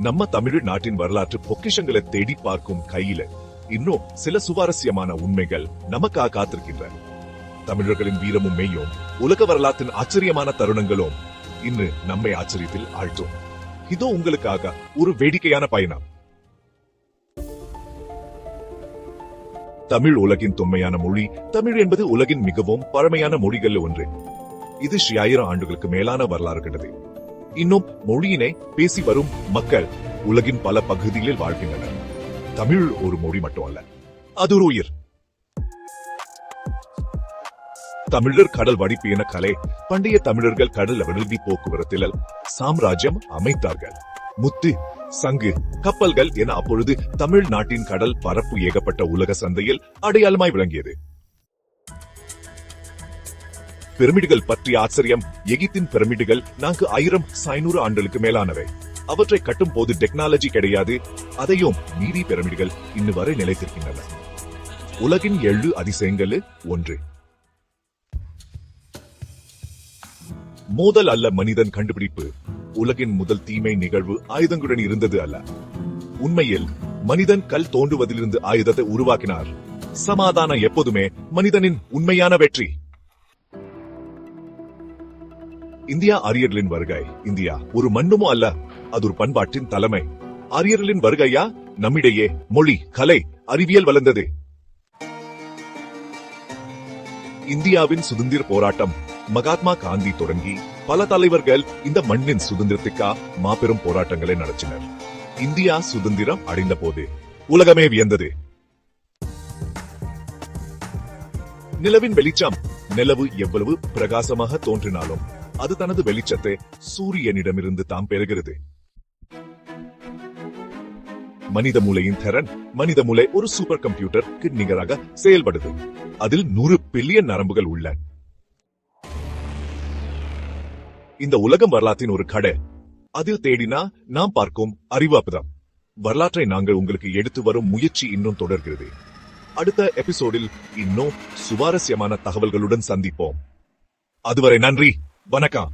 நம்ம தமிழ்நாட்டின் வரலாற்று பொக்கிஷங்களை தேடி பார்க்கும் கையில இன்னும் சில சுவாரஸ்யமான உண்மைகள் நமக்காக காத்திருக்கின்றன. தமிழர்களின் வீரமும் மெய்யும் உலக வரலாற்றின் ஆச்சரியமான தருணங்களும் இன்று நம்மை ஆச்சரியத்தில் ஆழ்த்தும். இதோ உங்களுக்காக ஒரு வேடிக்கையான பயணம். தமிழ் உலகின் தொன்மையான மொழி. தமிழ் என்பது உலகின் மிகவும் பழமையான மொழிகள் ஒன்று. இது 1000 ஆண்டுகளுக்கு மேலான வரலாறு கொண்டது. இன்னும் மொழியினை பேசி வரும் மக்கள் உலகின் பல பகுதிகளில் வாழ்கின்றனர். தமிழ் ஒரு மொழி மட்டும் அல்ல, அது ஒரு உயிர். தமிழர் கடல் வடிப்பின கலை. பண்டைய தமிழர்கள் கடல் வழுதி போக்குவரத்தில் சாம்ராஜ்யம் அமைத்தார்கள். முத்து, சங்கு, கப்பல்கள் என அப்பொழுது தமிழ்நாட்டின் கடல் பரப்பு ஏகப்பட்ட உலக சந்தையில் அடையாளமாய் விளங்கியது. பிரமிடுகள் பற்றிய ஆச்சரியம். எகிப்தின் பிரமிடுகள் 4500 ஆண்டுகளுக்கு மேலானவை. அவற்றை கட்டும் போது டெக்னாலஜி கிடையாது. அதையும் மீறி பிரமிடுகள் இன்னும் வரை நிலைத்திருக்கின்றன. உலகின் 7 அதிசயங்கள். 1. மோதல் அல்ல மனிதன் கண்டுபிடிப்பு. உலகின் முதல் தீமை நிகழ்வு ஆயுதங்களுடன் இருந்தது அல்ல. உண்மையில் மனிதன் கல் தோண்டுவதிலிருந்து ஆயுதத்தை உருவாக்கினார். சமாதானம் எப்போதுமே மனிதனின் உண்மையான வெற்றி. இந்தியா ஆரியர்களின் வருகை. இந்தியா ஒரு மண்ணுமோ அல்ல, அது ஒரு பண்பாட்டின் தலைமை. ஆரியர்களின் வருகையா நம்மிடையே மொழி, கலை, அறிவியல் வளர்ந்தது. இந்தியாவின் சுதந்திர போராட்டம். மகாத்மா காந்தி தொடங்கி பல தலைவர்கள் இந்த மண்ணின் சுதந்திரத்துக்காக மாபெரும் போராட்டங்களை நடத்தினர். இந்தியா சுதந்திரம் அடைந்த போது உலகமே வியந்தது. நிலவின் வெளிச்சம். நிலவு எவ்வளவு பிரகாசமாக தோன்றினாலும் அது தனது வெளிச்சத்தை சூரியனிடமிருந்து தாம் பெறுகிறது. மனித மூளையின் திறன். மனித மூளை ஒரு சூப்பர் கம்ப்யூட்டருக்கு நிகராக செயல்படுது. அதில் 100 பில்லியன் நரம்புகள் உள்ளன. இந்த உலகம் வரலாற்றின் ஒரு கடை. அதில் தேடினா நாம் பார்க்கும் அறிவாப்புதான். வரலாற்றை நாங்கள் உங்களுக்கு எடுத்து வரும் முயற்சி இன்னும் தொடர்கிறது. அடுத்த எபிசோடில் இன்னும் சுவாரஸ்யமான தகவல்களுடன் சந்திப்போம். அதுவரை நன்றி, வணக்கம்.